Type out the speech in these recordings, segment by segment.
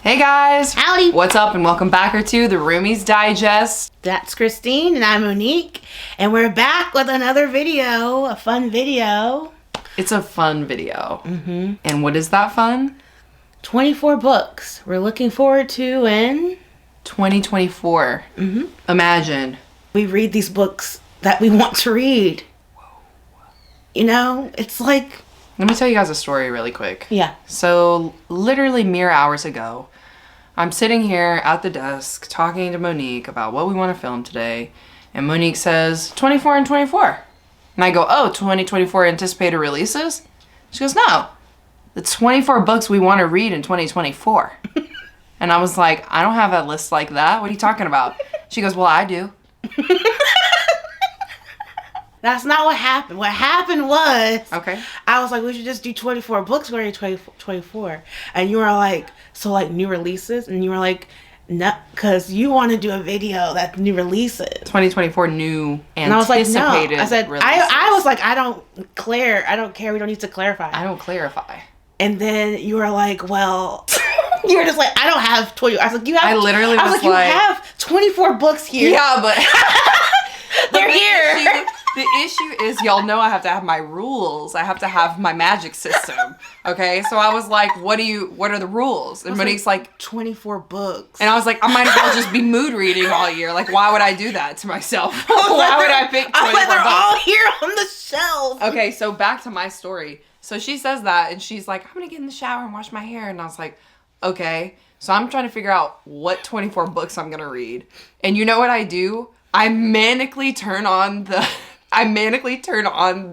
Hey guys! Howdy! What's up and welcome back to the Roomies Digest. That's Christine and I'm Monique and we're back with another video, a fun video. It's a fun video. And what is that fun? 24 books we're looking forward to in 2024. Imagine. We read these books that we want to read. You know, it's like... Let me tell you guys a story really quick. Yeah. So, literally mere hours ago, I'm sitting here at the desk talking to Monique about what we want to film today. And Monique says, 24 and 24. And I go, oh, 2024 anticipated releases? She goes, no. The 24 books we want to read in 2024. And I was like, I don't have a list like that. What are you talking about? She goes, well, I do. That's not what happened. What happened was... Okay. I was like, we should just do 24 books for 24. And you were like, so like new releases? And you were like, no, because you want to do a video that's new releases. 2024 new anticipated and I was like, no. I said, releases. I was like, I don't care. We don't need to clarify. I don't clarify. And then you were like, well... You were just like, I don't have 20. I was like, you have... I literally was like... you have 24 books here. Yeah, but... They're here. The issue is, y'all know I have to have my rules. I have to have my magic system. Okay? So I was like, what are the rules? And Monique's like 24 books. And I was like, I might as well just be mood reading all year. Like, why would I do that to myself? Why would I pick 24 I was like, they're books? all here on the shelf. Okay, so back to my story. So she says that, and she's like, I'm gonna get in the shower and wash my hair. And I was like, okay. So I'm trying to figure out what 24 books I'm gonna read. And you know what I do? I manically turn on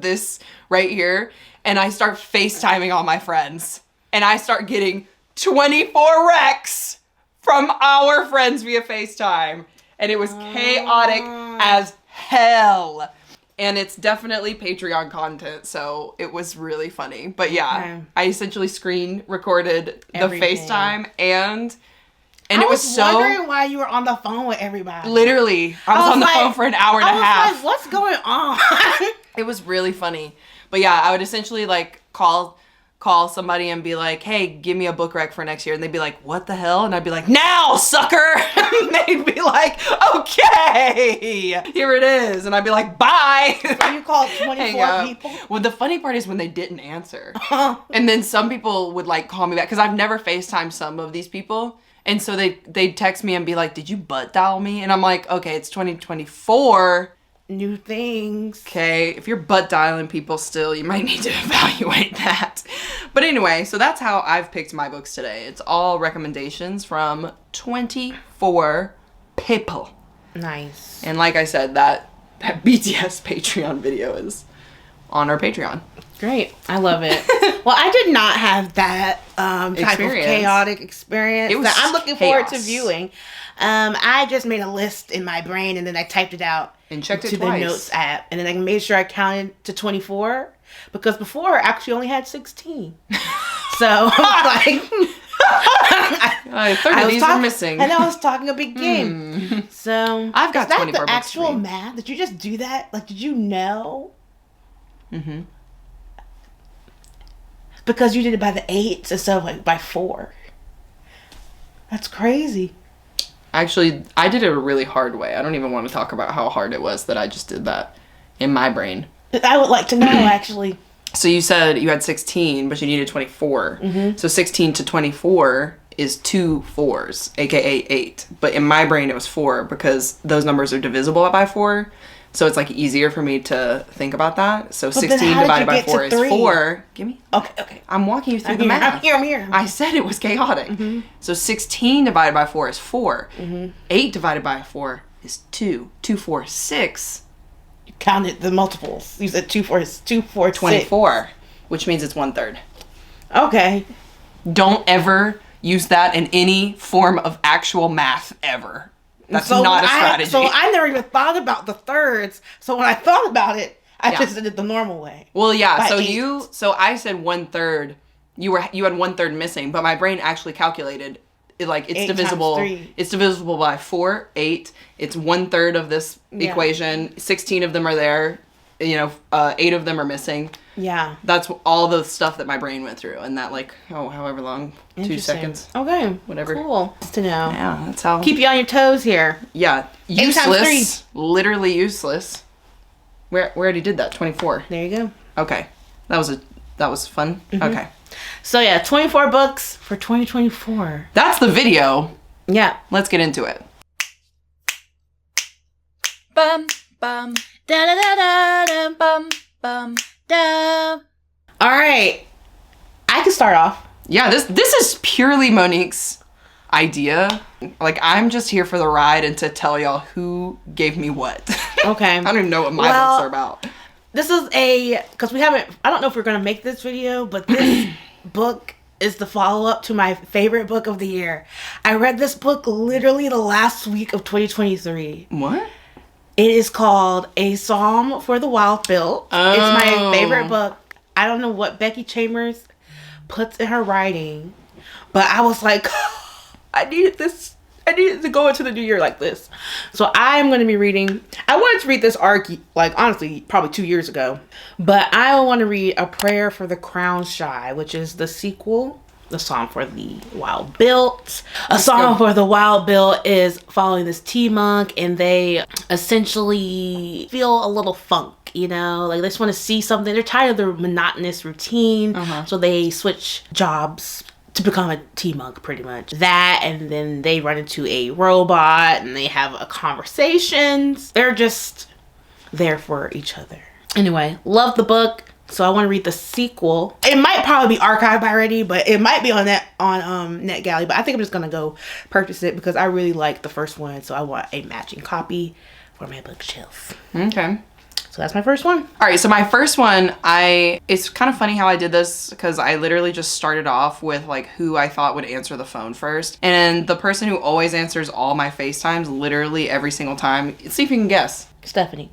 this right here, and I start FaceTiming all my friends. And I start getting 24 recs from our friends via FaceTime. And it was chaotic as hell. And it's definitely Patreon content, so it was really funny. But yeah, I essentially screen recorded Everything. the FaceTime and I it was was so... wondering why you were on the phone with everybody. Literally. I was on the phone for an hour and a half. I was like, what's going on? It was really funny. But yeah, I would essentially like call somebody and be like, hey, give me a book rec for next year. And they'd be like, what the hell? And I'd be like, now, sucker! And they'd be like, okay, here it is. And I'd be like, bye! So you called 24 people? Well, the funny part is when they didn't answer. And then some people would like call me back, because I've never FaceTimed some of these people. And so they'd text me and be like, did you butt dial me? And I'm like, okay, it's 2024. New things. Okay, if you're butt dialing people still, you might need to evaluate that. But anyway, so that's how I've picked my books today. It's all recommendations from 24 people. Nice. And like I said, that BTS Patreon video is on our Patreon. Great. I love it. Well, I did not have that type of chaotic experience It was that I'm looking forward to chaos. viewing. I just made a list in my brain and then I typed it out And checked it to twice. the notes app. And then I made sure I counted to 24 because before I actually only had 16. So I was like... 30 of these are missing. And I was talking a big game. So I've got is that 24 the books to actual read. math? Did you just do that? Like, did you know? Mm-hmm. Because you did it by the 8 instead of like by 4. That's crazy. Actually, I did it a really hard way. I don't even want to talk about how hard it was that I just did that in my brain. I would like to know, actually. So you said you had 16, but you needed 24. So 16 to 24 is 2 4s, aka 8. But in my brain, it was 4 because those numbers are divisible by 4. So it's like easier for me to think about that. So 16 divided by 4 is 4. Give me. Okay. I'm walking you through the math. I'm here. I said it was chaotic. So 16 divided by 4 is 4. 8 divided by 4 is 2. 2, 4, 6. You counted the multiples. You said 2, 4, 24, which means it's 1/3. Okay. Don't ever use that in any form of actual math ever. That's not a strategy. So I never even thought about the thirds. So when I thought about it, I just did it the normal way. Well, yeah. By So 8. so I said 1/3. You had 1/3 missing, but my brain actually calculated it, like it's 8 divisible. times 3. It's divisible by 4, 8. It's 1/3 of this equation. 16 of them are there. you know, 8 of them are missing. Yeah. That's all the stuff that my brain went through in that, like, however long, 2 seconds. Okay. Whatever. Cool. Just to know. Yeah, that's how. Keep you on your toes here. Yeah. 8 times Useless. Literally useless. We already did that. 24. There you go. Okay. That was fun. Mm-hmm. Okay. So yeah, 24 books for 2024. That's the video. Yeah. Let's get into it. Bum, bum, Da da da da da. bum, bum. Da. All right. I can start off. Yeah, this is purely Monique's idea. Like, I'm just here for the ride and to tell y'all who gave me what. Okay. I don't even know what my books are about. This is because I don't know if we're going to make this video, but this book is the follow-up to my favorite book of the year. I read this book literally the last week of 2023. What? It is called A Psalm for the Wild-Built. Oh. It's my favorite book. I don't know what Becky Chambers puts in her writing, but I was like, I needed this. I needed to go into the new year like this. So I'm going to be reading. I wanted to read this arc, like, honestly, probably 2 years ago. But I want to read A Prayer for the Crown Shy, which is the sequel. The Psalm for the Wild Built. A Psalm for the Wild Built is following this tea monk, and they essentially feel a little funk, you know? Like, they just want to see something. They're tired of their monotonous routine. So they switch jobs to become a tea monk, pretty much. That, and then they run into a robot, and they have a conversations. They're just there for each other. Anyway, love the book. So I want to read the sequel. It might probably be archived already, but it might be on NetGalley. But I think I'm just gonna go purchase it because I really like the first one. So I want a matching copy for my bookshelf. Okay. So that's my first one. All right, so my first one, it's kind of funny how I did this because I literally just started off with like who I thought would answer the phone first. And the person who always answers all my FaceTimes literally every single time, see if you can guess. Stephanie.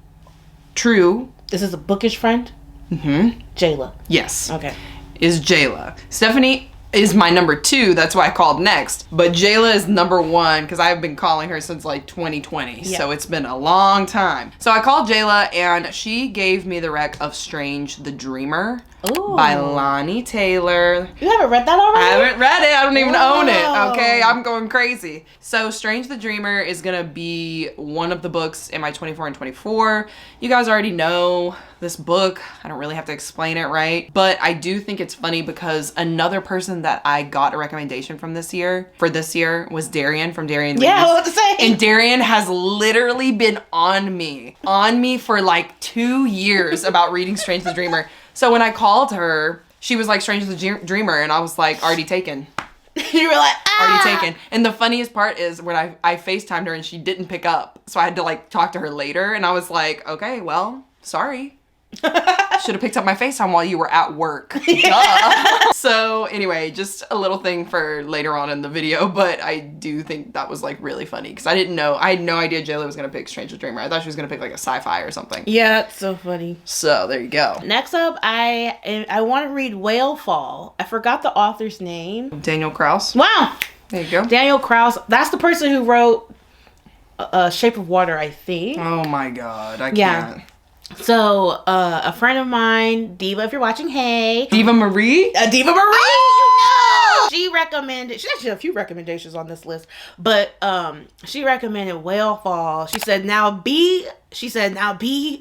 True. This is a bookish friend? Mm-hmm. Jayla. Yes. Okay. Is Jayla. Stephanie is my number 2. That's why I called next. But Jayla is number 1 because I've been calling her since like 2020. Yeah. So it's been a long time. So I called Jayla and she gave me the rec of Strange the Dreamer. Ooh. By Lonnie Taylor. You haven't read that already? I haven't read it. I don't even own it. Okay, I'm going crazy. So Strange the Dreamer is gonna be one of the books in my 24 and 24. You guys already know this book. I don't really have to explain it, right? But I do think it's funny because another person that I got a recommendation from this year was Darian from Darian. Yeah, I was about to say. And Darian has literally been on me for like 2 years about reading Strange the Dreamer. So when I called her, she was like, Strange the Dreamer, and I was like, already taken. You were like, already taken. And the funniest part is when I FaceTimed her and she didn't pick up. So I had to like talk to her later, and I was like, okay, well, sorry. Should have picked up my FaceTime while you were at work. Duh. So anyway, just a little thing for later on in the video, but I do think that was like really funny because I had no idea Jayla was gonna pick Strange the Dreamer. I thought she was gonna pick like a sci-fi or something. Yeah, that's so funny. So there you go. Next up, I want to read Whale Fall. I forgot the author's name. Daniel Kraus. Wow. There you go. Daniel Kraus. That's the person who wrote Shape of Water, I think. Oh my god, I can't. So, a friend of mine, Diva, if you're watching, hey. Diva Marie? Diva Marie! Oh! She recommended, she actually had a few recommendations on this list, but she recommended Whale Fall. She said, now be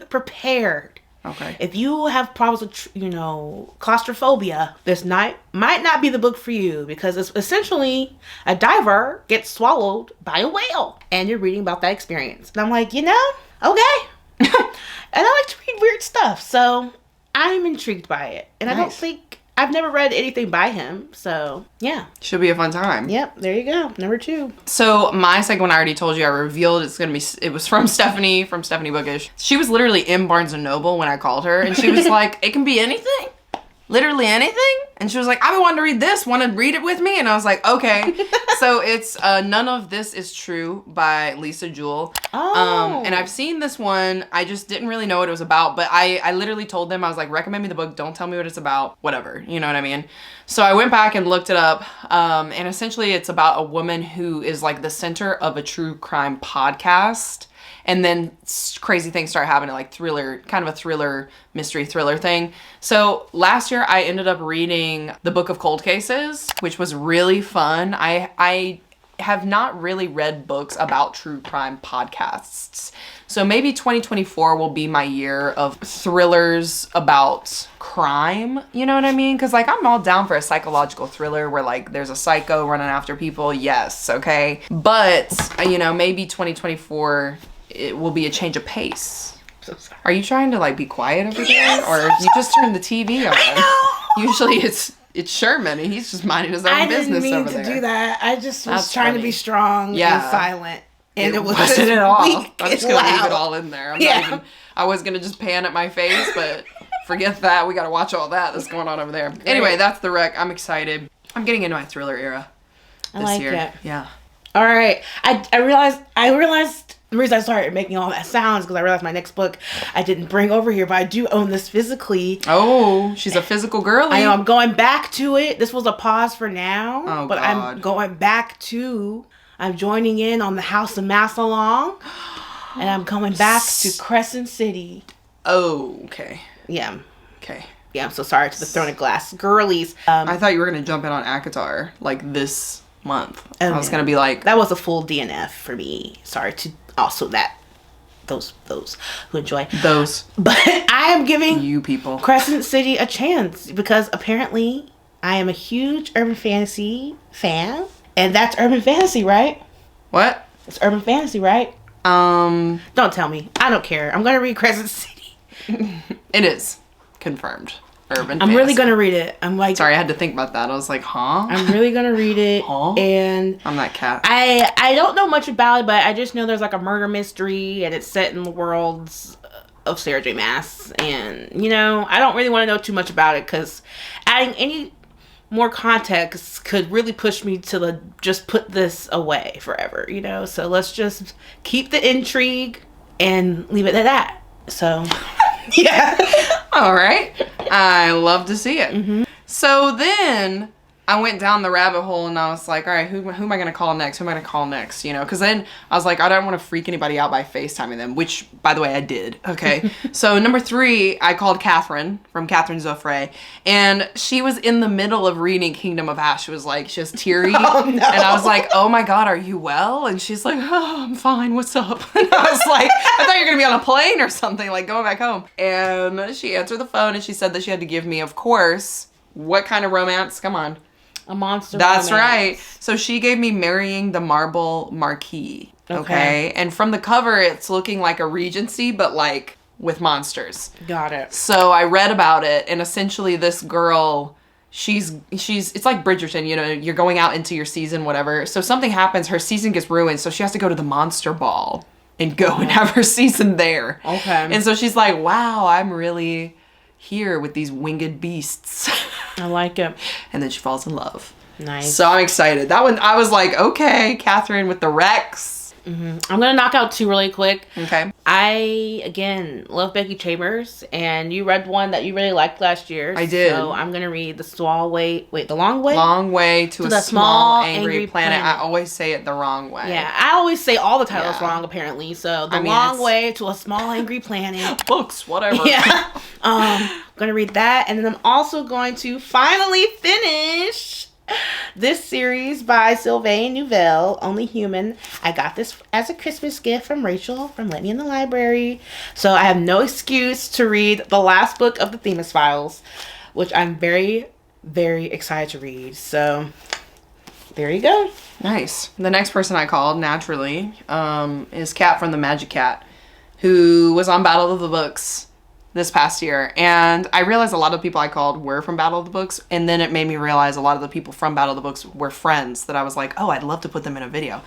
prepared. Okay. If you have problems with, claustrophobia, this might not be the book for you because it's essentially a diver gets swallowed by a whale and you're reading about that experience. And I'm like, okay. And I like to read weird stuff, so I'm intrigued by it. And nice. I don't think I've never read anything by him, so yeah. Should be a fun time. Yep, there you go. Number 2. So my second one, I already told you, I revealed it was from Stephanie, from Stephanie Bookish. She was literally in Barnes & Noble when I called her, and she was like, it can be anything. Literally anything. And she was like, I've been wanting to read this. Want to read it with me? And I was like, okay. So it's None of This Is True by Lisa Jewell. Oh. And I've seen this one. I just didn't really know what it was about. But I literally told them, I was like, recommend me the book. Don't tell me what it's about. Whatever. You know what I mean? So I went back and looked it up. And essentially it's about a woman who is like the center of a true crime podcast. and then crazy things start happening, like thriller, kind of a thriller, mystery thriller thing. So last year I ended up reading the Book of Cold Cases, which was really fun. I have not really read books about true crime podcasts. So maybe 2024 will be my year of thrillers about crime. You know what I mean? Because, like, I'm all down for a psychological thriller where, like, there's a psycho running after people. Yes, okay? But, you know, maybe 2024, it will be a change of pace. So sorry. Are you trying to, like, be quiet over there? Yes, Or you just turned the TV on? I know. Usually it's Sherman, and he's just minding his own business over there. I didn't mean to do that. I just was That's trying funny. to be strong and silent. And it wasn't at all. weak I'm just and gonna leave loud. it all in there. I was gonna just pan at my face, but forget that. We gotta watch all that's going on over there. Great. Anyway, that's the rec. I'm excited. I'm getting into my thriller era this year. It. Yeah. All right. I realized the reason I started making all that sounds because I realized my next book I didn't bring over here, but I do own this physically. Oh, she's a physical girly. I know. I'm going back to it. This was a pause for now, but God. I'm going back to. I'm joining in on the House of Massalong, and I'm coming back to Crescent City. Oh, okay. Yeah. Okay. Yeah, I'm so sorry to the Throne of Glass girlies. I thought you were going to jump in on ACOTAR, like, this month. I was going to be like... That was a full DNF for me. Sorry to also those who enjoy. Those. But I am giving... You people. Crescent City a chance, because apparently I am a huge urban fantasy fan. And that's urban fantasy, right? What? It's urban fantasy, right? Don't tell me. I don't care. I'm going to read Crescent City. It is. Confirmed. Urban I'm fantasy. really going to read it. I'm like... Sorry, I had to think about that. I was like, huh? I'm really going to read it. Huh? And... I'm that cat. I don't know much about it, but I just know there's like a murder mystery and it's set in the worlds of Sarah J. Maas. And, you know, I don't really want to know too much about it because adding any... more context could really push me to just put this away forever, you know? So let's just keep the intrigue and leave it at that. So, yeah. All right. I love to see it. Mm-hmm. So then I went down the rabbit hole and I was like, all right, who am I going to call next? Who am I going to call next? You know, because then I was like, I don't want to freak anybody out by FaceTiming them, which, by the way, I did. Okay. So number 3, I called Catherine from Catherine Zoffre, and she was in the middle of reading Kingdom of Ash. She was like, she was teary. Oh, no. And I was like, oh my God, are you well? And she's like, oh, I'm fine. What's up? And I was like, I thought you were going to be on a plane or something, like going back home. And she answered the phone and she said that she had to give me, of course, what kind of romance? Come on. A monster That's romance. right. So she gave me Marrying the Marble Marquis. Okay. And from the cover, it's looking like a Regency, but like with monsters. Got it. So I read about it, and essentially this girl, she's it's like Bridgerton, you know, you're going out into your season, whatever. So something happens, her season gets ruined, so she has to go to the monster ball and go and have her season there. Okay. And so she's like, wow, I'm really here with these winged beasts. I like it. And then she falls in love. Nice. So I'm excited. That one, I was like, okay, Catherine with the Rex. Mm-hmm. I'm going to knock out 2 really quick. Okay. I, again, love Becky Chambers, and you read one that you really liked last year. I did. So I'm going to read The Long Way? Long Way to a the Small Angry Planet. I always say it the wrong way. Yeah, I always say all the titles wrong, apparently. So Long Way to a Small Angry Planet. Books, whatever. Yeah. I'm going to read that, and then I'm also going to finally finish this series by Sylvain Nouvelle, Only Human. I got this as a Christmas gift from Rachel from Let Me in the Library. So I have no excuse to read the last book of the Themis Files, which I'm very, very excited to read. So there you go. Nice. The next person I called, naturally, is Kat from the Magic Cat, who was on Battle of the Books this past year. And I realized a lot of people I called were from Battle of the Books, and then it made me realize a lot of the people from Battle of the Books were friends that I was like, oh, I'd love to put them in a video.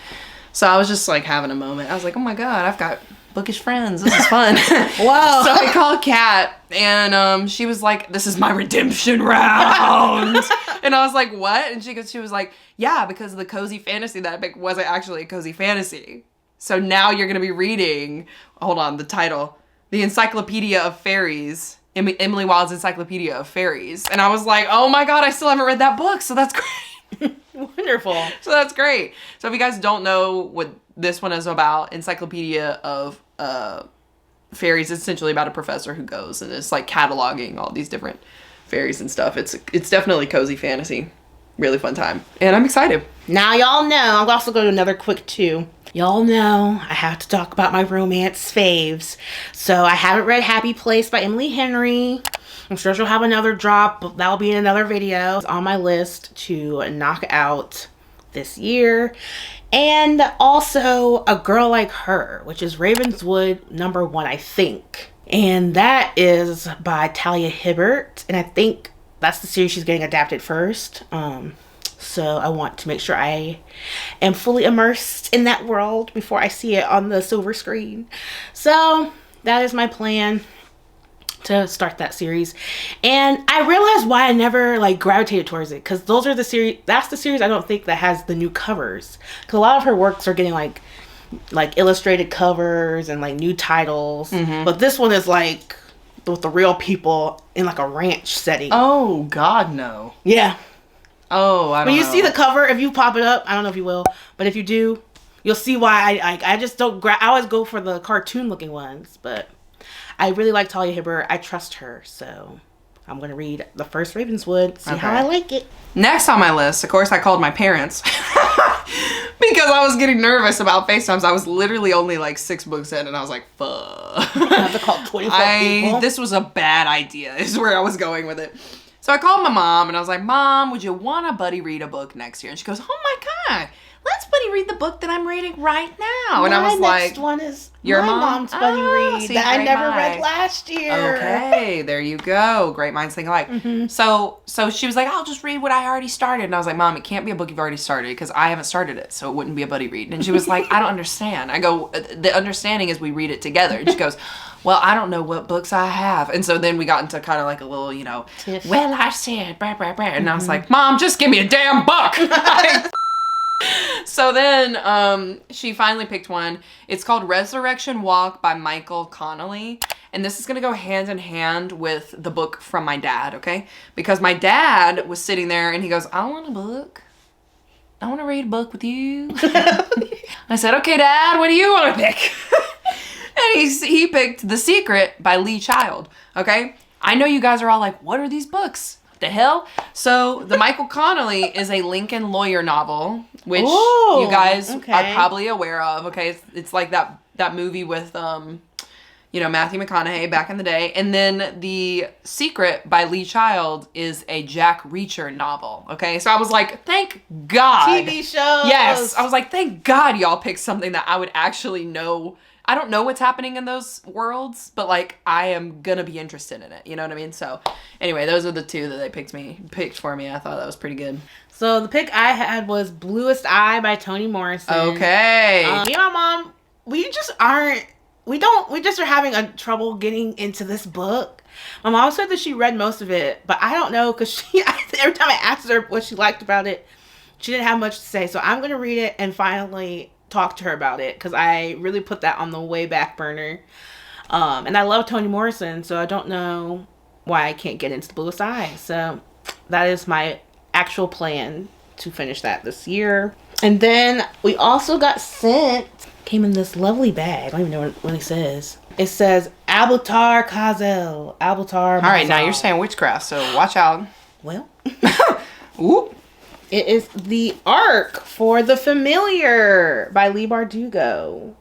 So I was just like having a moment. I was like, oh my God, I've got bookish friends. This is fun. Wow. So I called Kat, and she was like, this is my redemption round. And I was like, what? And she was like, yeah, because the cozy fantasy that I picked wasn't actually a cozy fantasy. So now you're going to be reading, hold on, the title, The Encyclopedia of Fairies, Emily Wilde's Encyclopedia of Fairies. And I was like, oh my God, I still haven't read that book. So that's great. Wonderful. So that's great. So if you guys don't know what this one is about, Encyclopedia of fairies. It's essentially about a professor who goes and is like cataloging all these different fairies and stuff. It's definitely cozy fantasy. Really fun time. And I'm excited. Now y'all know, I'm also going to do another quick two. Y'all know I have to talk about my romance faves. So I haven't read Happy Place by Emily Henry. I'm sure she'll have another drop, but that'll be in another video. It's on my list to knock out this year. And also A Girl Like Her, which is Ravenswood #1, I think. And that is by Talia Hibbert. And I think that's the series she's getting adapted first. So I want to make sure I am fully immersed in that world before I see it on the silver screen. So that is my plan to start that series. And I realized why I never like gravitated towards it, because those are the series, that's the series I don't think that has the new covers, because a lot of her works are getting like illustrated covers and like new titles. But this one is like with the real people in like a ranch setting. Oh God, no. Yeah. Oh, I don't know. When you see the cover, if you pop it up, I don't know if you will, but if you do, you'll see why I just don't I always go for the cartoon looking ones. But I really like Talia Hibbert. I trust her, so I'm gonna read the first Ravenswood, see how I like it. Next on my list, of course, I called my parents because I was getting nervous about FaceTimes. I was literally only like 6 books in, and I was like, "Fuck!" I have to call 24 people. This was a bad idea. Is where I was going with it. So I called my mom, and I was like, "Mom, would you want to buddy read a book next year?" And she goes, "Oh my God, let's buddy read the book that I'm reading right now." And I was like, next one is your my mom's buddy read that I never read last year. Okay, there you go. Great minds think alike. So she was like, "I'll just read what I already started." And I was like, "Mom, it can't be a book you've already started because I haven't started it, so it wouldn't be a buddy read." And she was like, "I don't understand." I go, "The understanding is we read it together." And she goes, "Well, I don't know what books I have." And so then we got into kind of like a little, Tiff. "Well, I said, blah, blah, blah." And I was like, "Mom, just give me a damn book." So then she finally picked one. It's called Resurrection Walk by Michael Connelly. And this is going to go hand in hand with the book from my dad, okay? Because my dad was sitting there and he goes, "I want a book. I want to read a book with you." I said, "Okay, Dad, what do you want to pick?" And he picked The Secret by Lee Child, okay? I know you guys are all like, "What are these books? What the hell?" So the Michael Connelly is a Lincoln Lawyer novel, which you guys are probably aware of, okay? It's like that movie with, Matthew McConaughey back in the day. And then The Secret by Lee Child is a Jack Reacher novel, okay? So I was like, thank God. TV shows. Yes. I was like, thank God y'all picked something that I would actually know. I don't know what's happening in those worlds, but like I am gonna be interested in it. You know what I mean? So anyway, those are the two that they picked for me. I thought that was pretty good. So the pick I had was Bluest Eye by Toni Morrison. Okay. Me and my mom, we just are having a trouble getting into this book. My mom said that she read most of it, but I don't know, because every time I asked her what she liked about it, she didn't have much to say. So I'm gonna read it and finally talk to her about it, because I really put that on the way back burner. And I love Toni Morrison, so I don't know why I can't get into the Bluest Eye. So that is my actual plan to finish that this year. And then we also got came in this lovely bag. I don't even know what it says. It says Albatar Kazel. Albatar. All right, now you're saying witchcraft, so watch out. Well. Ooh. It is the arc for The Familiar by Leigh Bardugo.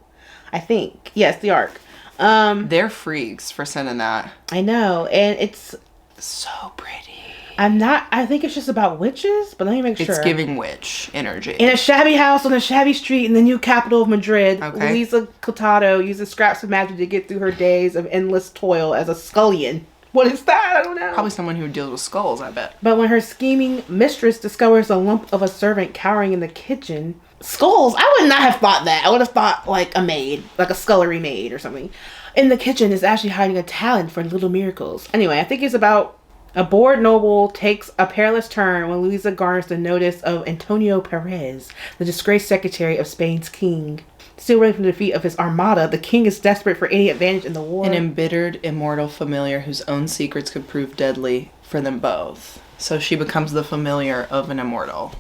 I think. Yes, the arc. They're freaks for sending that. I know. And it's so pretty. I think it's just about witches, but let me make sure. It's giving witch energy. In a shabby house on a shabby street in the new capital of Madrid, Luisa Cotado uses scraps of magic to get through her days of endless toil as a scullion. What is that? I don't know. Probably someone who deals with skulls, I bet. But when her scheming mistress discovers a lump of a servant cowering in the kitchen... Skulls? I would not have thought that. I would have thought like a maid. Like a scullery maid or something. In the kitchen is actually hiding a talent for little miracles. Anyway, I think it's about... A bored noble takes a perilous turn when Luisa garners the notice of Antonio Perez, the disgraced secretary of Spain's king. Still running from the defeat of his armada, the king is desperate for any advantage in the war. An embittered, immortal familiar whose own secrets could prove deadly for them both. So she becomes the familiar of an immortal.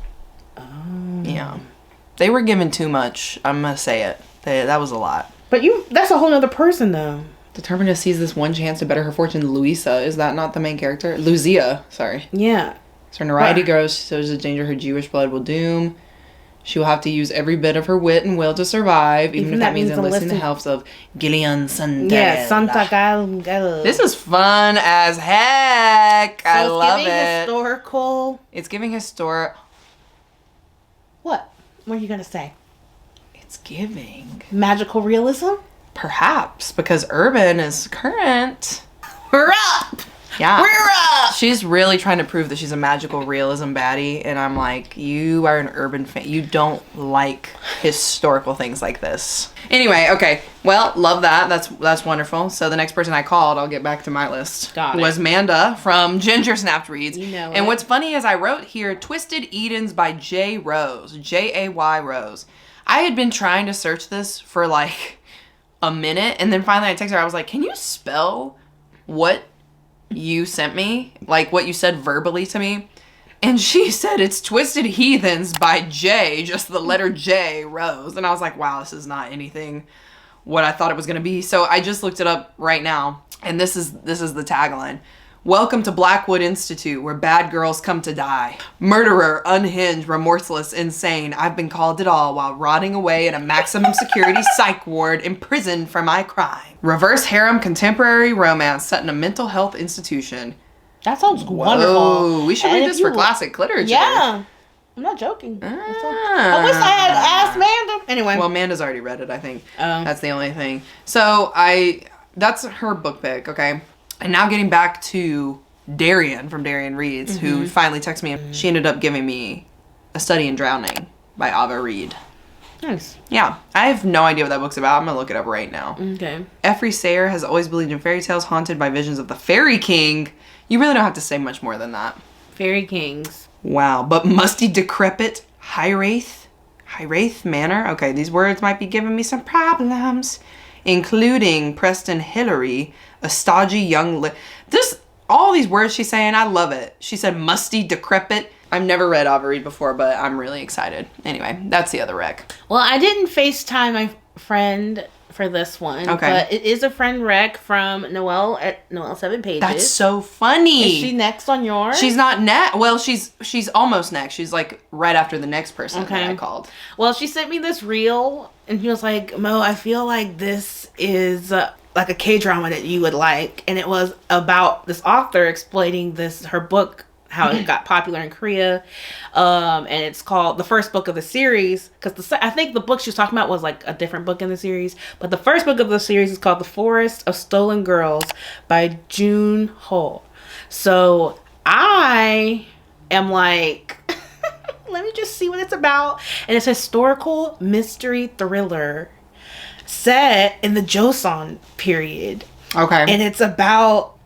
Oh. Yeah. They were given too much. I'm going to say it. That was a lot. But that's a whole other person, though. Determined to seize this one chance to better her fortune, Louisa. Is that not the main character? Lucia, sorry. Yeah. As her notoriety grows, she shows the danger her Jewish blood will doom. She will have to use every bit of her wit and will to survive, even if that means enlisting the helps of Gillian Santa. Yeah, Santa Gala. This is fun as heck. So I love it. It's giving historical. It's giving historic. What? What are you gonna say? It's giving magical realism. Perhaps because urban is current. We're up. Yeah. We're up. She's really trying to prove that she's a magical realism baddie, and I'm like, you are an urban fan. You don't like historical things like this. Anyway, okay. Well, love that. That's wonderful. So the next person I called, I'll get back to my list, was Manda from Ginger Snapped Reads. You know and what's funny is I wrote here, Twisted Edens by J. Rose. J-A-Y Rose. I had been trying to search this for like a minute, and then finally I texted her. I was like, can you spell what you sent me, like what you said verbally to me? And she said it's Twisted Heathens by J, just the letter J, Rose. And I was like, wow, this is not anything what I thought it was going to be. So I just looked it up right now, and this is the tagline. Welcome to Blackwood Institute, where bad girls come to die. Murderer, unhinged, remorseless, insane. I've been called it all while rotting away in a maximum security psych ward, imprisoned for my crime. Reverse harem contemporary romance set in a mental health institution. That sounds wonderful. Oh, we should read this for classic literature. Yeah. I'm not joking. I wish I had asked Manda. Anyway. Well, Manda's already read it, I think. That's the only thing. So that's her book pick, okay? And now getting back to Darian from Darian Reads, who finally texted me. She ended up giving me A Study in Drowning by Ava Reed. Nice. Yeah. I have no idea what that book's about. I'm going to look it up right now. Okay. Effrey Sayer has always believed in fairy tales, haunted by visions of the Fairy King. You really don't have to say much more than that. Fairy Kings. Wow. But musty, decrepit, High-Wraith Manor. Okay, these words might be giving me some problems. Including Preston Hillary, a stodgy young... all these words she's saying, I love it. She said musty, decrepit. I've never read Ava Reed before, but I'm really excited. Anyway, that's the other rec. Well, I didn't FaceTime my friend for this one. Okay. But it is a friend rec from Noelle at Noelle 7 Pages. That's so funny. Is she next on yours? She's not next. Well, she's almost next. She's like right after the next person that I called. Well, she sent me this reel, and he was like, Mo, I feel like this is like a K-drama that you would like. And it was about this author explaining her book, how it got popular in Korea. And it's called the first book of the series. Because I think the book she was talking about was like a different book in the series. But the first book of the series is called The Forest of Stolen Girls by June Ho. So I am like, let me just see what it's about. And it's a historical mystery thriller set in the Joseon period. Okay. And it's about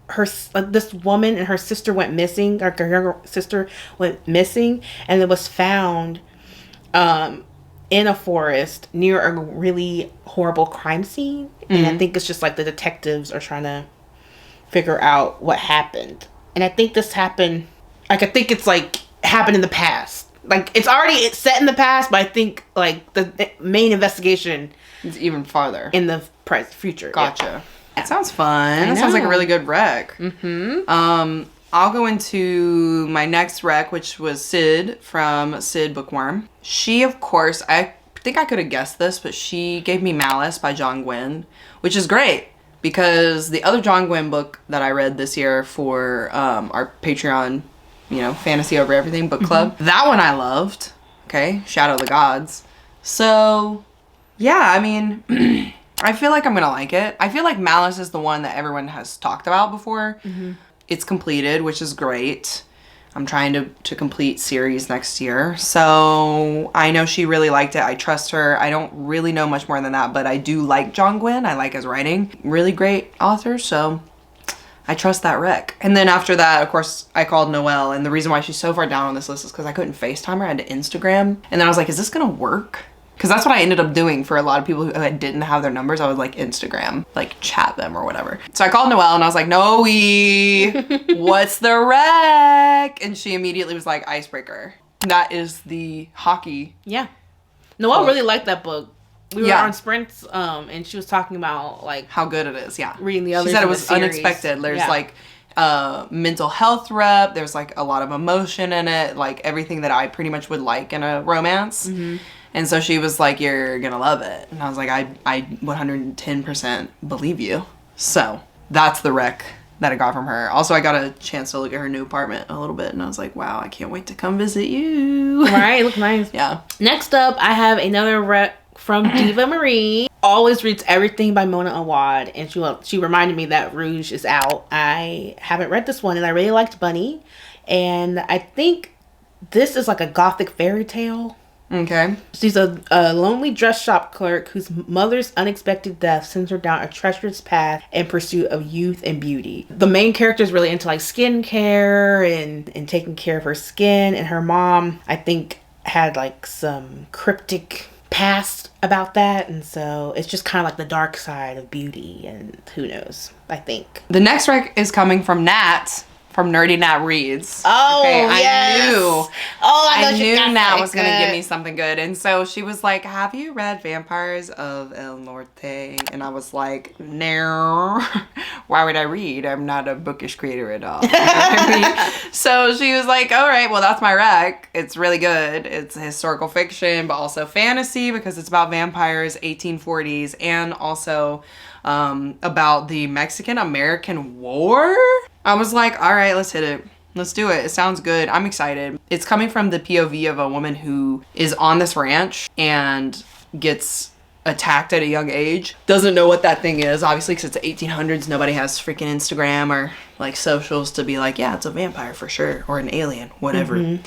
this woman and her sister went missing. Her younger sister went missing, and it was found in a forest near a really horrible crime scene. And I think it's just like the detectives are trying to figure out what happened. And I think this happened, like, I think it's like happened in the past. Like, it's set in the past, but I think like the main investigation is even farther in the future. Gotcha. Yeah. That sounds fun. That sounds like a really good rec. I'll go into my next rec, which was Sid from Sid Bookworm. She, of course, I think I could have guessed this, but she gave me Malice by John Gwynne, which is great because the other John Gwynne book that I read this year for our Patreon, Fantasy Over Everything book club, that one I loved. Okay, Shadow of the Gods. So, yeah, I mean... I feel like I'm going to like it. I feel like Malice is the one that everyone has talked about before. It's completed, which is great. I'm trying to complete series next year. So I know she really liked it. I trust her. I don't really know much more than that, but I do like John Gwynne. I like his writing. Really great author, so I trust that rec. And then after that, of course, I called Noelle, and the reason why she's so far down on this list is because I couldn't FaceTime her. I had to Instagram. And then I was like, is this going to work? Because that's what I ended up doing for a lot of people who didn't have their numbers. I would like Instagram, like chat them or whatever. So I called Noelle and I was like, Noe, what's the rec? And she immediately was like, Icebreaker. That is the hockey. Yeah. Noelle really liked that book. we were on sprints, and she was talking about like how good it is. Yeah, reading the others. She said it was unexpected. There's like mental health rep. There's like a lot of emotion in it. Like everything that I pretty much would like in a romance. Mm-hmm. And so she was like, "You're gonna love it," and I was like, "I 110% believe you." So that's the rec that I got from her. Also, I got a chance to look at her new apartment a little bit, and I was like, wow, I can't wait to come visit you. Right, look nice. Yeah. Next up, I have another rec from Diva Marie. Always reads everything by Mona Awad, and she reminded me that Rouge is out. I haven't read this one, and I really liked Bunny, and I think this is like a gothic fairy tale. Okay. She's a lonely dress shop clerk whose mother's unexpected death sends her down a treacherous path in pursuit of youth and beauty. The main character is really into like skincare and taking care of her skin, and her mom, I think, had like some cryptic past about that, and so it's just kind of like the dark side of beauty, and who knows, I think. The next rec is coming from Nat. From Nerdy Nat Reads. Oh, okay, yes. I knew Nat was going to give me good. something good. And so she was like, have you read Vampires of El Norte? And I was like, no. Why would I read? I'm not a bookish creator at all. So she was like, all right, well, that's my rec. It's really good. It's historical fiction, but also fantasy because it's about vampires, 1840s, and also about the Mexican-American War. I was like, all right, let's hit it. Let's do it. It sounds good. I'm excited. It's coming from the POV of a woman who is on this ranch and gets attacked at a young age. Doesn't know what that thing is, obviously, because it's the 1800s. Nobody has freaking Instagram or like socials to be like, yeah, it's a vampire for sure, or an alien, whatever. Mm-hmm.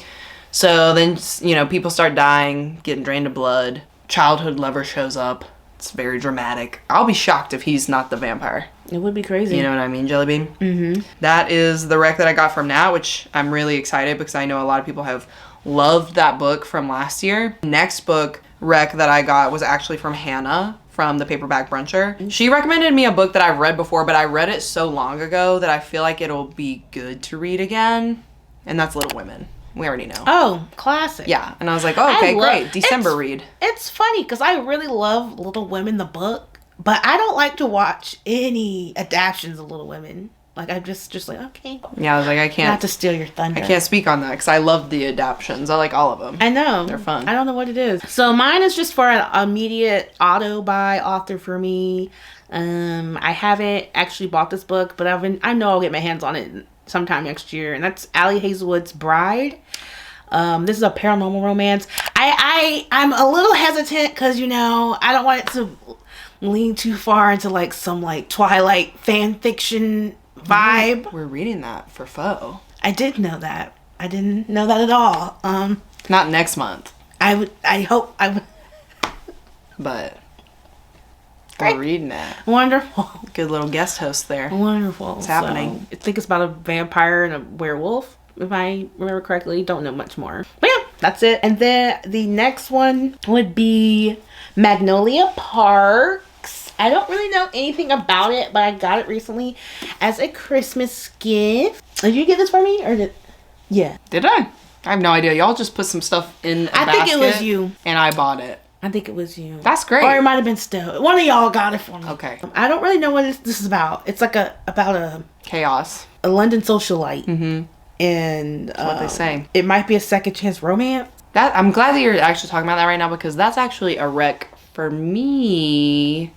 So then, you know, people start dying, getting drained of blood. Childhood lover shows up. It's very dramatic. I'll be shocked if he's not the vampire. It would be crazy. You know what I mean, Jellybean? Mm-hmm. That is the rec that I got from Nat, which I'm really excited because I know a lot of people have loved that book from last year. Next book rec that I got was actually from Hannah from the Paperback Bruncher. She recommended me a book that I've read before, but I read it so long ago that I feel like it'll be good to read again. And that's Little Women. We already know. Oh, classic. Yeah. And I was like, oh, okay, great. December read. It's funny because I really love Little Women, the book, but I don't like to watch any adaptions of Little Women. Like, I'm just like, okay. Yeah, I was like, I can't. Not to steal your thunder. I can't speak on that because I love the adaptions. I like all of them. I know. They're fun. I don't know what it is. So mine is just for an immediate auto-buy author for me. I haven't actually bought this book, but I know I'll get my hands on it sometime next year, and that's Allie Hazelwood's Bride. This is a paranormal romance. I'm a little hesitant because, you know, I don't want it to lean too far into like some like Twilight fan fiction vibe. We're reading that for Foe. I did know that. I didn't know that at all. Not next month. I hope I would. But Great. we're reading it. Wonderful. Good little guest host there. Wonderful. It's happening. I think it's about a vampire and a werewolf, if I remember correctly. Don't know much more. But yeah, that's it. And then the next one would be Magnolia Parks. I don't really know anything about it, but I got it recently as a Christmas gift. Did you get this for me? Or did... Yeah. Did I? I have no idea. Y'all just put some stuff in a basket. I think it was you. And I bought it. I think it was you. That's great. Or it might have been Steph. One of y'all got it for me. Okay. I don't really know what this is about. It's like about a chaos. A London socialite. Mm-hmm. And that's what they say. It might be a second chance romance. I'm glad that you're actually talking about that right now because that's actually a rec for me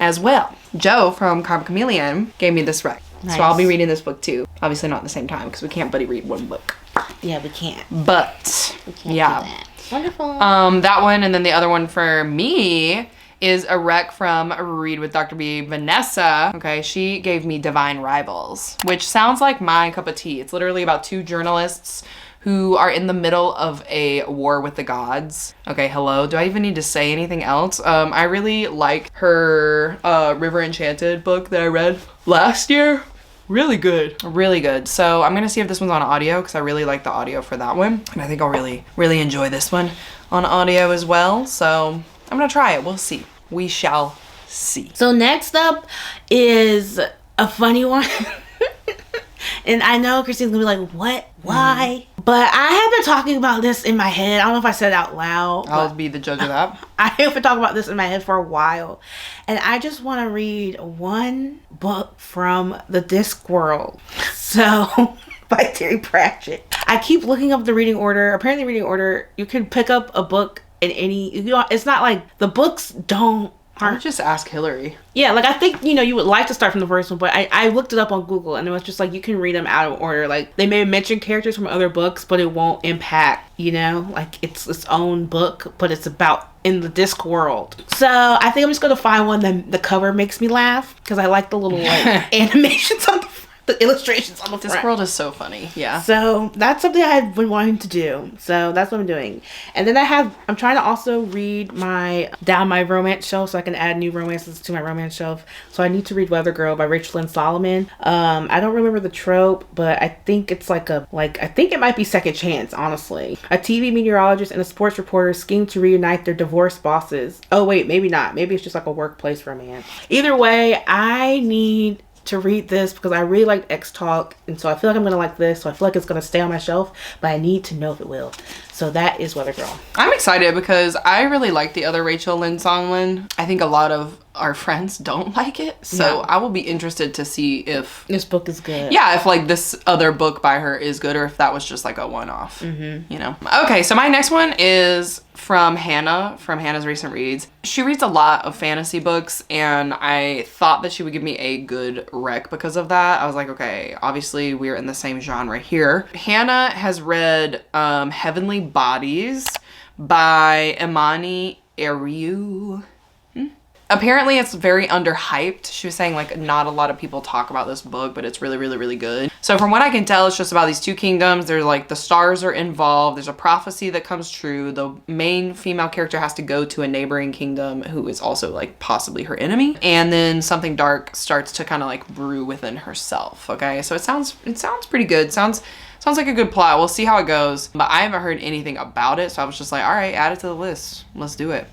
as well. Joe from Comic Chameleon gave me this rec. Nice. So I'll be reading this book too. Obviously not at the same time because we can't buddy read one book. Yeah, we can't. But we can't yeah. do that. Wonderful. That one, and then the other one for me is a rec from Read with Dr. B, Vanessa. Okay, she gave me Divine Rivals, which sounds like my cup of tea. It's literally about two journalists who are in the middle of a war with the gods. Okay, hello. Do I even need to say anything else? I really like her River Enchanted book that I read last year. Really good. Really good. So I'm gonna see if this one's on audio because I really like the audio for that one. And I think I'll really enjoy this one on audio as well. So I'm gonna try it. We'll see. We shall see. So next up is a funny one. And I know Christine's gonna be like, what? Why? But I have been talking about this in my head. I don't know if I said it out loud. I'll be the judge of that. I have been talking about this in my head for a while. And I just want to read one book from the Discworld. So, by Terry Pratchett. I keep looking up the reading order. Apparently, reading order, you can pick up a book in any... it's not like... The books don't... I would just ask Hillary. Yeah, like I think, you would like to start from the first one, but I looked it up on Google and it was just like you can read them out of order. Like they may mention characters from other books, but it won't impact, like it's its own book, but it's about in the Discworld. So I think I'm just going to find one that the cover makes me laugh because I like the little like animations on the illustrations on the front. Discworld is so funny. Yeah. So that's something I've been wanting to do. So that's what I'm doing. And then I'm trying to also read down my romance shelf so I can add new romances to my romance shelf. So I need to read Weather Girl by Rachel Lynn Solomon. I don't remember the trope, but I think it's I think it might be Second Chance, honestly. A TV meteorologist and a sports reporter scheme to reunite their divorced bosses. Oh wait, maybe not. Maybe it's just like a workplace romance. Either way, I need to read this because I really liked X Talk, and so I feel like I'm gonna like this, so I feel like it's gonna stay on my shelf, but I need to know if it will. So that is Weather Girl. I'm excited because I really like the other Rachel Lynn Solomon. I think a lot of our friends don't like it, so I will be interested to see if this book is good. Yeah, if like this other book by her is good or if that was just like a one-off. Okay, so my next one is from Hannah, from Hannah's Recent Reads. She reads a lot of fantasy books, and I thought that she would give me a good rec because of that. I was like, okay, obviously we're in the same genre here. Hannah has read Heavenly Bodies by Imani Ariu. Apparently it's very underhyped. She was saying like not a lot of people talk about this book, but it's really, really, really good. So from what I can tell, it's just about these two kingdoms. There's like the stars are involved. There's a prophecy that comes true. The main female character has to go to a neighboring kingdom who is also like possibly her enemy. And then something dark starts to kind of like brew within herself. Okay, so it sounds pretty good. Sounds like a good plot. We'll see how it goes. But I haven't heard anything about it. So I was just like, all right, add it to the list. Let's do it.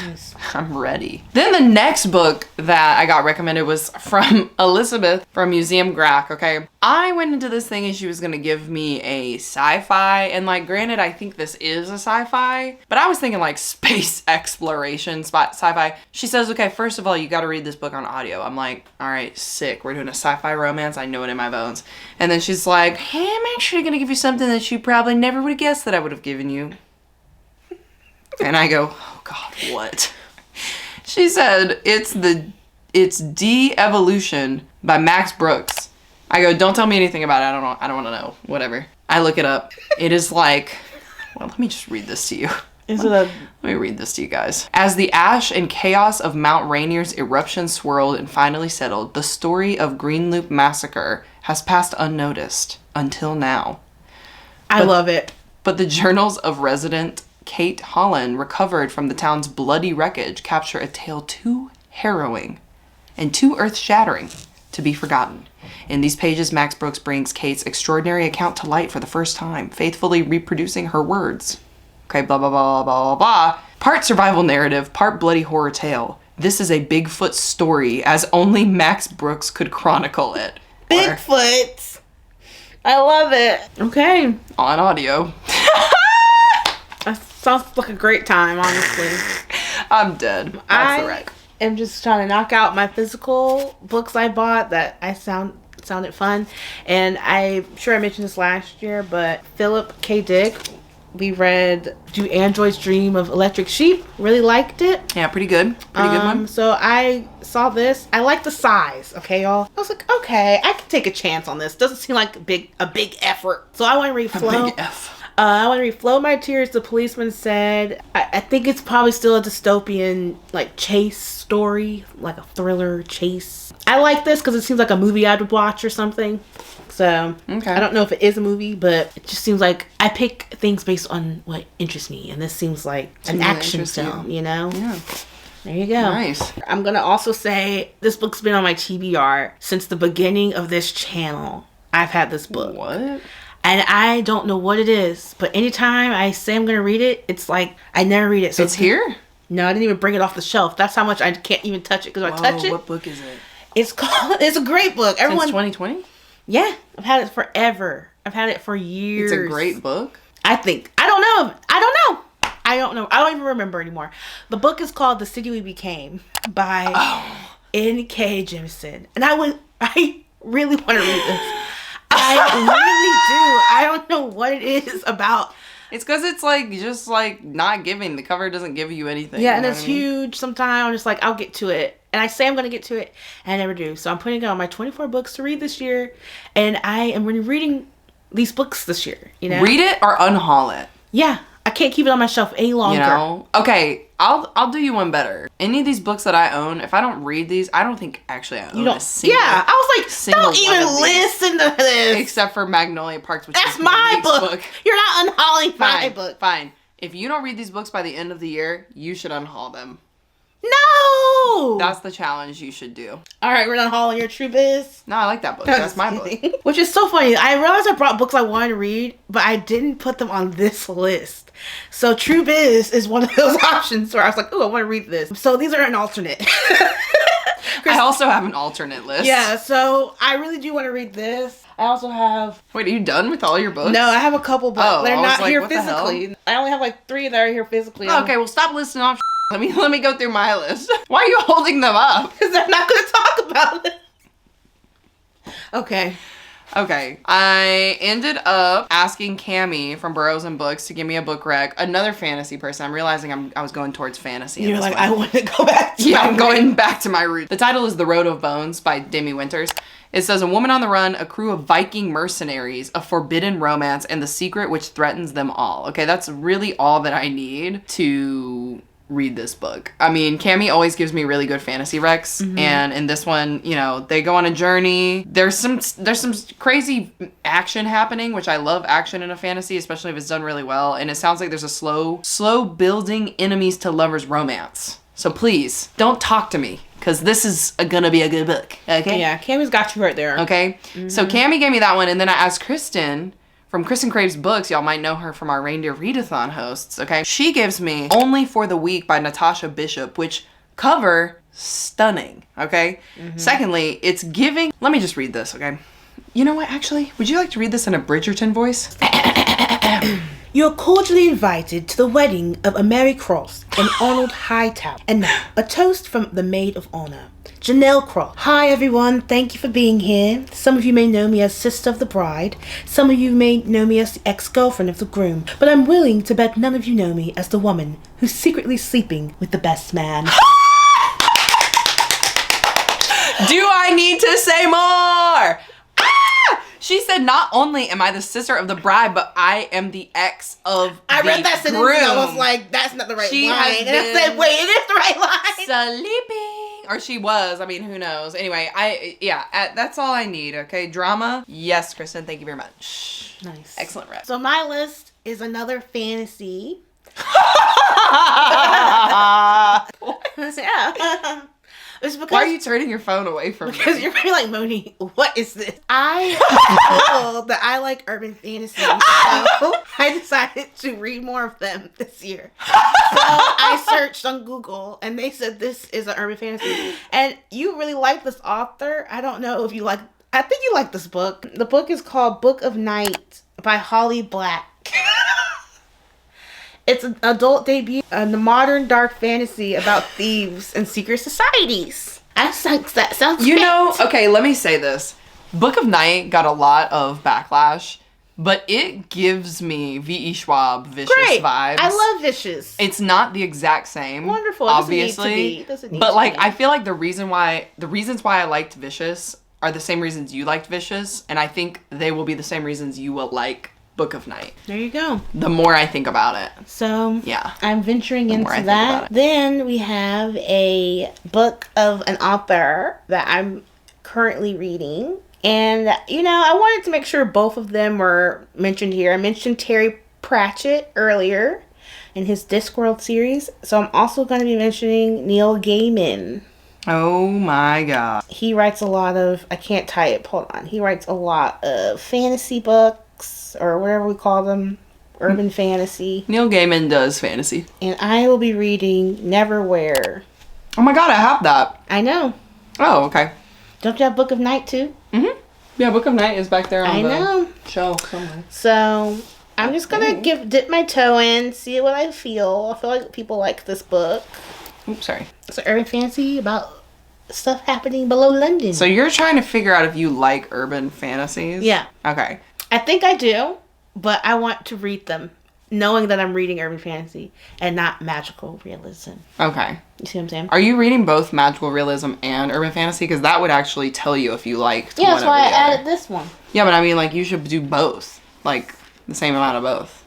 Nice. I'm ready. Then the next book that I got recommended was from Elizabeth from Museum Grack, okay? I went into this thinking she was gonna give me a sci-fi, and like granted, I think this is a sci-fi, but I was thinking like space exploration sci-fi. She says, okay, first of all, you gotta read this book on audio. I'm like, all right, sick. We're doing a sci-fi romance. I know it in my bones. And then she's like, hey, I'm actually gonna give you something that you probably never would have guessed that I would have given you. And I go, oh God, what? She said, it's De-Evolution by Max Brooks. I go, don't tell me anything about it. I don't want to know. Whatever. I look it up. It is like, well, let me just read this to you. Let me read this to you guys. As the ash and chaos of Mount Rainier's eruption swirled and finally settled, the story of Green Loop Massacre has passed unnoticed until now. I love it. But the journals of resident Kate Holland, recovered from the town's bloody wreckage, capture a tale too harrowing and too earth-shattering to be forgotten. In these pages, Max Brooks brings Kate's extraordinary account to light for the first time, faithfully reproducing her words. Okay, blah, blah, blah, blah, blah, blah. Part survival narrative, part bloody horror tale. This is a Bigfoot story, as only Max Brooks could chronicle it. Bigfoot! I love it. Okay. On audio. That sounds like a great time, honestly. I'm dead. That's the wreck. I'm just trying to knock out my physical books I bought that sounded fun. And I'm sure I mentioned this last year, but Philip K. Dick, we read Do Androids Dream of Electric Sheep? Really liked it. Yeah, pretty good. Pretty good one. So I saw this. I like the size, okay, y'all? I was like, okay, I can take a chance on this. Doesn't seem like a big effort. So I want to read Flow. A big F. I want to read Flow My Tears, the policeman said. I think it's probably still a dystopian, like, chase story. Like a thriller chase. I like this because it seems like a movie I would watch or something. So, okay. I don't know if it is a movie, but it just seems like I pick things based on what interests me. And this seems like an action film, you know? Yeah. There you go. Nice. I'm going to also say this book's been on my TBR since the beginning of this channel. I've had this book. What? And I don't know what it is, but anytime I say I'm going to read it, it's like, I never read it. So it's here? No, I didn't even bring it off the shelf. That's how much I can't even touch it. Because if I touch it. What book is it? It's a great book. Since 2020? Yeah. I've had it forever. I've had it for years. It's a great book. I think. I don't know. I don't even remember anymore. The book is called The City We Became by N.K. Jemisin. And I really want to read this. I really do. I don't know what it is about. It's because it's like just like not giving. The cover doesn't give you anything. Yeah, and it's huge. Sometimes I'm just like, I'll get to it. And I say I'm going to get to it, and I never do. So I'm putting it on my 24 books to read this year. And I am reading these books this year, you know? Read it or unhaul it. Yeah. I can't keep it on my shelf any longer. You know? Okay, I'll do you one better. Any of these books that I own, if I don't read these, I don't think actually I own a single. Yeah, I was like, don't even listen to this. Except for Magnolia Parks, which that's is my book. You're not unhauling my book. Fine. If you don't read these books by the end of the year, you should unhaul them. No! That's the challenge you should do. All right, we're not hauling your True Biz. No, I like that book. That's my book. Which is so funny. I realized I brought books I wanted to read, but I didn't put them on this list. So True Biz is one of those options where I was like, oh, I want to read this. So these are an alternate. I also have an alternate list. Yeah, so I really do want to read this. I also have... Wait, are you done with all your books? No, I have a couple books. Oh, they're not like, here physically. I only have like 3 that are here physically. Oh, okay, well stop listing off. Let me go through my list. Why are you holding them up? Because they're not going to talk about it. Okay. Okay. I ended up asking Cammie from Burrows and Books to give me a book rec. Another fantasy person. I'm realizing I was going towards fantasy. You're like, I want to go back to I'm going back to my roots. The title is The Road of Bones by Demi Winters. It says, a woman on the run, a crew of Viking mercenaries, a forbidden romance, and the secret which threatens them all. Okay, that's really all that I need to read this book. I mean, Cammie always gives me really good fantasy recs, and in this one, you know, they go on a journey. There's some crazy action happening, which I love action in a fantasy, especially if it's done really well, and it sounds like there's a slow building enemies to lovers romance. So please, don't talk to me, because this is gonna be a good book, okay? Yeah, Cammie's got you right there. Okay? So Cammie gave me that one, and then I asked Kristen from Kristen Craves Books. Y'all might know her from our Reindeer Readathon hosts, okay? She gives me Only for the Week by Natasha Bishop, which cover stunning, okay? Secondly, it's giving... Let me just read this, okay? You know what, actually? Would you like to read this in a Bridgerton voice? You're cordially invited to the wedding of a Mary Cross and Arnold Hightower. And now, a toast from the Maid of Honor, Janelle Cross. Hi everyone, thank you for being here. Some of you may know me as Sister of the Bride. Some of you may know me as the ex-girlfriend of the groom. But I'm willing to bet none of you know me as the woman who's secretly sleeping with the best man. Do I need to say more? She said, not only am I the sister of the bride, but I am the ex of the I read that sentence groom. and I was like, that's not the right She line. has And I said, wait, it is the right line. Sleeping. Or she was. I mean, who knows? Anyway, that's all I need, okay? Drama? Yes, Kristen. Thank you very much. Nice. Excellent rep. So my list is another fantasy. Yeah. It's because, why are you turning your phone away from me? Because you're probably like, Monique, what is this? I know that I like urban fantasy, so I decided to read more of them this year. So I searched on Google, and they said this is an urban fantasy. And you really like this author. I don't know if you like... I think you like this book. The book is called Book of Night by Holly Black. It's an adult debut in the modern dark fantasy about thieves and secret societies. That sounds You great. know, okay, let me say this. Book of Night got a lot of backlash, but it gives me V.E. Schwab Vicious vibes. I love Vicious. It's not the exact same. Wonderful. Obviously. It doesn't need but to like be. I feel like the reasons why I liked Vicious are the same reasons you liked Vicious, and I think they will be the same reasons you will like Book of Night. There you go. The more I think about it. So yeah, I'm venturing into that. Then we have a book of an author that I'm currently reading. And, you know, I wanted to make sure both of them were mentioned here. I mentioned Terry Pratchett earlier in his Discworld series. So I'm also going to be mentioning Neil Gaiman. Oh my god. He writes a lot of, I can't type, hold on. He writes a lot of fantasy books, or whatever we call them, urban fantasy. Neil Gaiman does fantasy. And I will be reading Neverwhere. Oh my god, I have that. I know. Oh, okay. Don't you have Book of Night too? Mm-hmm. Yeah, Book of Night is back there on know. shelf somewhere. So I'm just gonna dip my toe in, see what I feel. I feel like people like this book. Oops, sorry. It's an urban fantasy about stuff happening below London. So you're trying to figure out if you like urban fantasies? Yeah. Okay. I think I do, but I want to read them knowing that I'm reading urban fantasy and not magical realism. Okay. You see what I'm saying? Are you reading both magical realism and urban fantasy? Because that would actually tell you if you liked Yeah, one that's why I over the other. added this one. Yeah, but I mean, like, you should do both. Like, the same amount of both.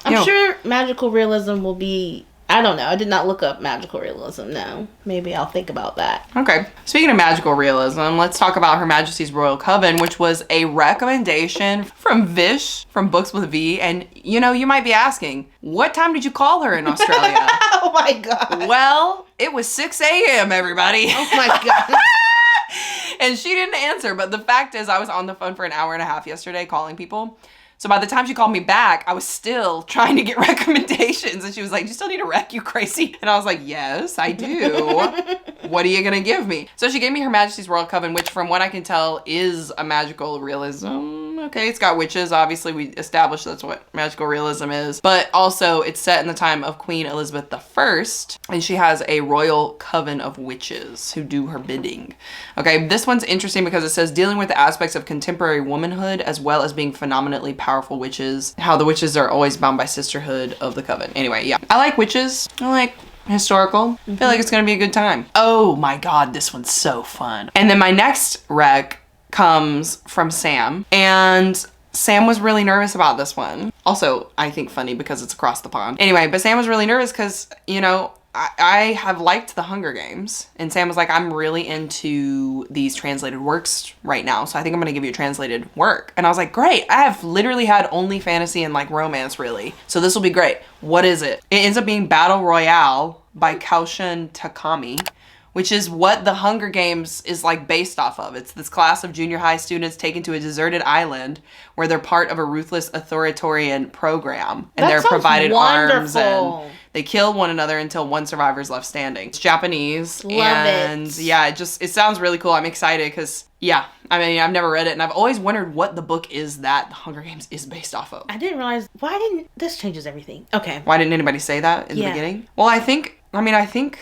I'm sure magical realism will be... I don't know. I did not look up magical realism, no. Maybe I'll think about that. Okay. Speaking of magical realism, let's talk about Her Majesty's Royal Coven, which was a recommendation from Vish, from Books with V. And, you know, you might be asking, what time did you call her in Australia? Oh my God. Well, it was 6 a.m., everybody. Oh my God. And she didn't answer. But the fact is, I was on the phone for an hour and a half yesterday calling people. So by the time she called me back, I was still trying to get recommendations. And she was like, do you still need a rec, you crazy? And I was like, yes, I do. What are you going to give me? So she gave me Her Majesty's Royal Coven, which from what I can tell is a magical realism. Okay, it's got witches. Obviously, we established that's what magical realism is. But also, it's set in the time of Queen Elizabeth I. And she has a royal coven of witches who do her bidding. Okay, this one's interesting because it says dealing with the aspects of contemporary womanhood as well as being phenomenally powerful witches. How the witches are always bound by sisterhood of the coven. Anyway, yeah. I like witches. I like historical. I feel like it's gonna be a good time. Oh my God, this one's so fun. And then my next rec comes from Sam. And Sam was really nervous about this one. Also, I think funny because it's across the pond. Anyway, but Sam was really nervous because, you know, I have liked the Hunger Games. And Sam was like, I'm really into these translated works right now. So I think I'm going to give you a translated work. And I was like, great. I have literally had only fantasy and like romance really. So this will be great. What is it? It ends up being Battle Royale by Kaushan Takami, which is what the Hunger Games is like based off of. It's this class of junior high students taken to a deserted island where they're part of a ruthless authoritarian program. And they're provided arms and they kill one another until one survivor is left standing. It's Japanese. Love it. Yeah, it sounds really cool. I'm excited because, yeah, I mean, I've never read it and I've always wondered what the book is that the Hunger Games is based off of. I didn't realize, this changes everything. Okay. Why didn't anybody say that in the beginning? Well, I think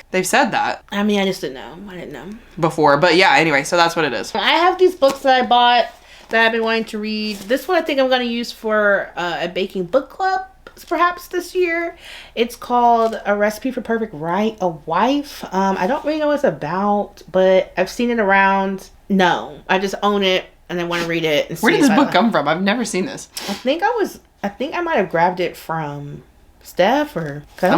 they've said that. I mean, I just didn't know. I didn't know. Before. But yeah, anyway, so that's what it is. I have these books that I bought that I've been wanting to read. This one I think I'm going to use for a baking book club perhaps this year. It's called A Recipe for Perfect Wife. I don't really know what it's about, but I've seen it around. No, I just own it and I want to read it. And Where did this book come from? I've never seen this. I think I might have grabbed it from Steph or I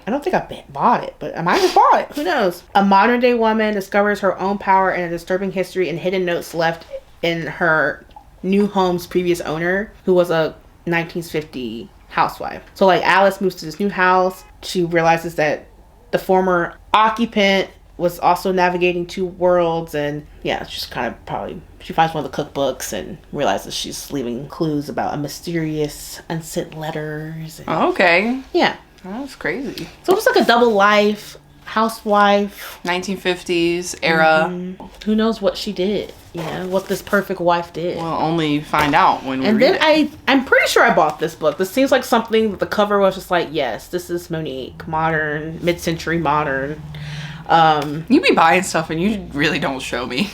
don't think I bought it, but I might have bought it. Who knows? A modern day woman discovers her own power and a disturbing history and hidden notes left in her new home's previous owner, who was a 1950 housewife. So like Alice moves to this new house. She realizes that the former occupant was also navigating two worlds, and yeah, it's just kind of she finds one of the cookbooks and realizes she's leaving clues about a mysterious unsent letters. And, okay. Yeah. That's crazy. So it's like a double life, housewife. 1950s era. Mm-hmm. Who knows what she did, you know, what this perfect wife did. We'll only find out when we read it. And then I'm pretty sure I bought this book. This seems like something that the cover was just like, yes, this is Monique, modern, mid-century modern. You be buying stuff and you really don't show me.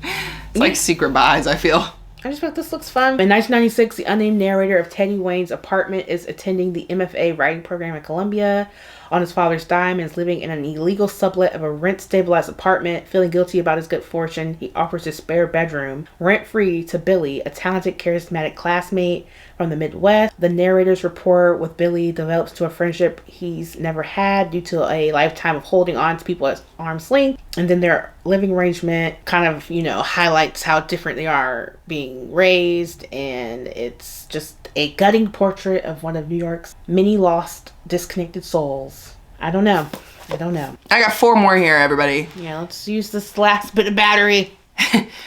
It's like secret buys, I feel. I just thought this looks fun. In 1996, the unnamed narrator of Teddy Wayne's apartment is attending the MFA writing program at Columbia on his father's dime and is living in an illegal sublet of a rent-stabilized apartment. Feeling guilty about his good fortune, he offers his spare bedroom rent-free to Billy, a talented, charismatic classmate from the Midwest. The narrator's rapport with Billy develops to a friendship he's never had due to a lifetime of holding on to people at arm's length. And then their living arrangement kind of, you know, highlights how different they are being raised. And it's just a gutting portrait of one of New York's many lost, disconnected souls. I don't know. I got 4 more here, everybody. Yeah, let's use this last bit of battery.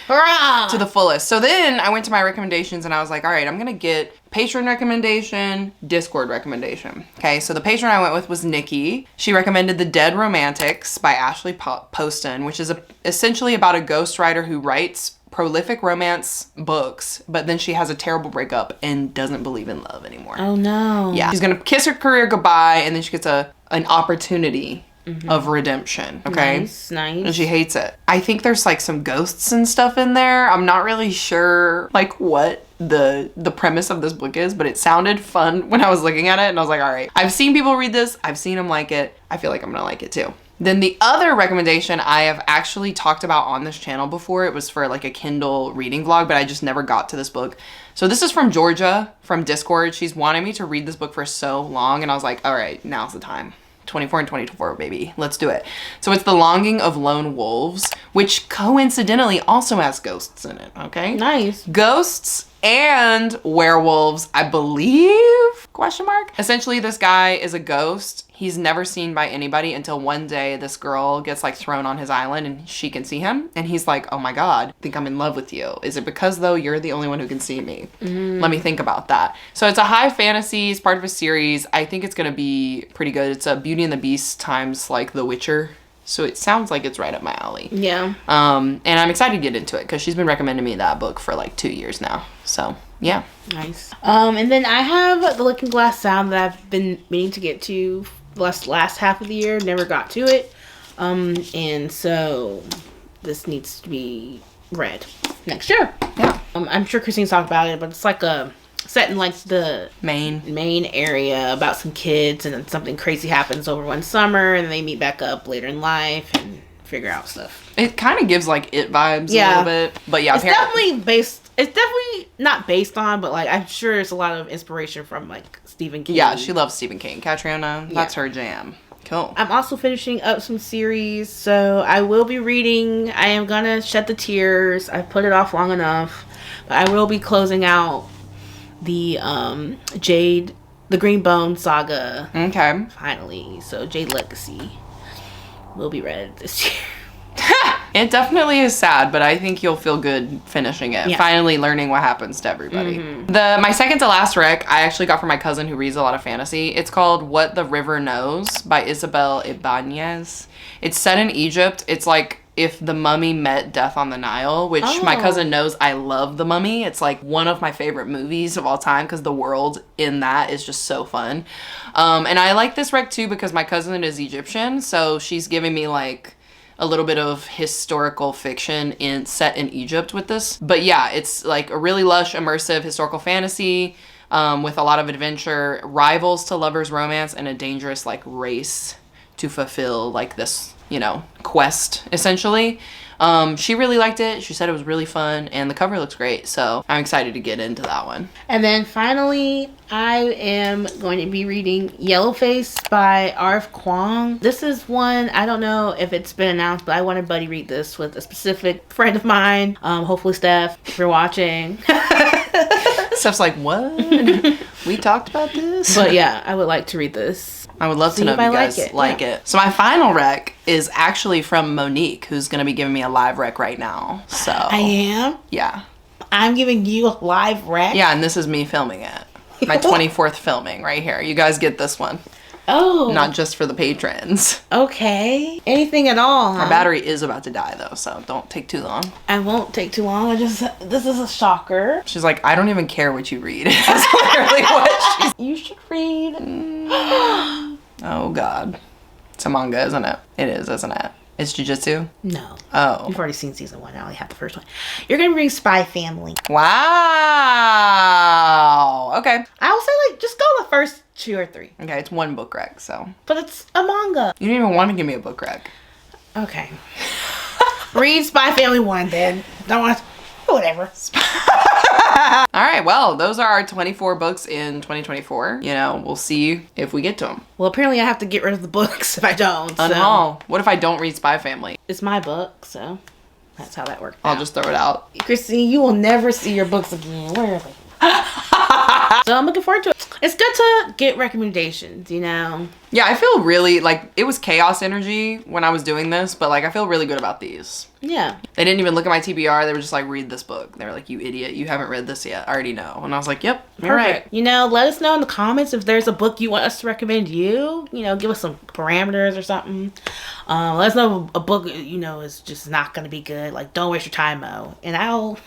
Hurrah! To the fullest. So then I went to my recommendations and I was like, all right, I'm going to get patron recommendation, Discworld recommendation. Okay, so the patron I went with was Nikki. She recommended The Dead Romantics by Ashley Poston, which is essentially about a ghostwriter who writes prolific romance books, but then she has a terrible breakup and doesn't believe in love anymore. Oh no. Yeah. She's gonna kiss her career goodbye, and then she gets an opportunity of redemption. Okay. Nice. And she hates it. I think there's like some ghosts and stuff in there. I'm not really sure like what the premise of this book is, but it sounded fun when I was looking at it, and I was like, all right, I've seen people read this. I've seen them like it. I feel like I'm gonna like it too. Then the other recommendation I have actually talked about on this channel before. It was for like a Kindle reading vlog, but I just never got to this book. So this is from Georgia from Discord. She's wanted me to read this book for so long, and I was like, all right, now's the time. 24 and 24, baby. Let's do it. So it's The Longing of Lone Wolves, which coincidentally also has ghosts in it, okay? Nice. Ghosts and werewolves, I believe? Question mark. Essentially, this guy is a ghost. He's never seen by anybody until one day this girl gets like thrown on his island and she can see him. And he's like, oh my God, I think I'm in love with you. Is it because though you're the only one who can see me? Let me think about that. So it's a high fantasy. It's part of a series. I think it's going to be pretty good. It's a Beauty and the Beast times like The Witcher. So it sounds like it's right up my alley. Yeah. And I'm excited to get into it because she's been recommending me that book for like 2 years now. So yeah. Nice. And then I have The Looking Glass Sound that I've been meaning to get to last half of the year. Never got to it. And so this needs to be read next year. Yeah. I'm sure Christine's talked about it, but it's like a set in like the main area about some kids, and then something crazy happens over one summer, and they meet back up later in life and figure out stuff. It kind of gives like It vibes a little bit, but yeah, it's definitely not based on, but like I'm sure it's a lot of inspiration from like Stephen King. Yeah, she loves Stephen King. Catriona, that's her jam. Cool. I'm also finishing up some series, so I will be reading. I am gonna shed the tears. I've put it off long enough, but I will be closing out the Jade, the Greenbone saga. Okay. Finally. So Jade Legacy will be read this year. It definitely is sad, but I think you'll feel good finishing it. Yeah. Finally learning what happens to everybody. My second to last rec, I actually got from my cousin who reads a lot of fantasy. It's called What the River Knows by Isabella Ibanez. It's set in Egypt. It's like if the Mummy met Death on the Nile, which my cousin knows I love The Mummy. It's like one of my favorite movies of all time because the world in that is just so fun. And I like this rec too because my cousin is Egyptian, so she's giving me like a little bit of historical fiction set in Egypt with this. But yeah, it's like a really lush, immersive historical fantasy with a lot of adventure, rivals to lovers romance, and a dangerous like race to fulfill like this, you know, quest essentially. She really liked it. She said it was really fun and the cover looks great. So I'm excited to get into that one. And then finally, I am going to be reading Yellowface by R.F. Kuang. This is one, I don't know if it's been announced, but I wanted Buddy read this with a specific friend of mine. Hopefully Steph, if you're watching. Steph's like, what? We talked about this? But yeah, I would like to read this. I would love to know if you guys like it. So my final rec is actually from Monique, who's going to be giving me a live rec right now. So I am? Yeah. I'm giving you a live rec? Yeah, and this is me filming it. My 24th filming right here. You guys get this one. Oh. Not just for the patrons. Okay. Anything at all, huh? Our battery is about to die though, so don't take too long. I won't take too long. This is a shocker. She's like, I don't even care what you read. That's literally what she's... You should read. Oh God. It's a manga, isn't it? It is, isn't it? It's Jujutsu? No. Oh. You've already seen season 1. I only have the first one. You're going to read Spy Family. Wow. Okay. I would say, like, just go the first 2 or 3. Okay, it's one book rec, so. But it's a manga. You didn't even want to give me a book rec. Okay. Read Spy Family 1, then. Don't want to... Whatever. All right, well, those are our 24 books in 2024. You know, we'll see if we get to them. Well, apparently I have to get rid of the books if I don't. So. No. What if I don't read Spy Family? It's my book, so that's how that works. I'll just throw it out. Christine, you will never see your books again. Where are they? So I'm looking forward to it. It's good to get recommendations, you know? Yeah, I feel really, like, it was chaos energy when I was doing this, but, like, I feel really good about these. Yeah. They didn't even look at my TBR. They were just like, read this book. They were like, you idiot. You haven't read this yet. I already know. And I was like, yep, you're right. You know, let us know in the comments if there's a book you want us to recommend you. You know, give us some parameters or something. Let us know if a book, you know, is just not going to be good. Like, don't waste your time, Mo. And I'll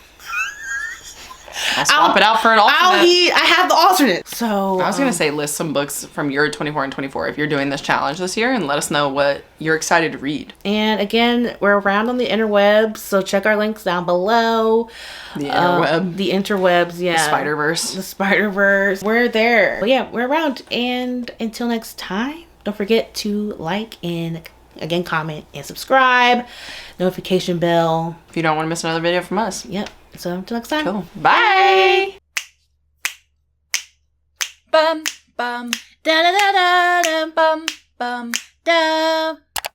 swap it out for an alternate. I have the alternate. So I was going to say list some books from your 24 and 24 if you're doing this challenge this year, and let us know what you're excited to read. And again, we're around on the interwebs, so check our links down below. The interweb. The interwebs, yeah. The Spider-Verse. The Spider-Verse. We're there. But yeah, we're around. And until next time, don't forget to like and again comment and subscribe. Notification bell. If you don't want to miss another video from us. Yep. So until next time. Cool. Bye. Bum bum da da da da da bum bum da.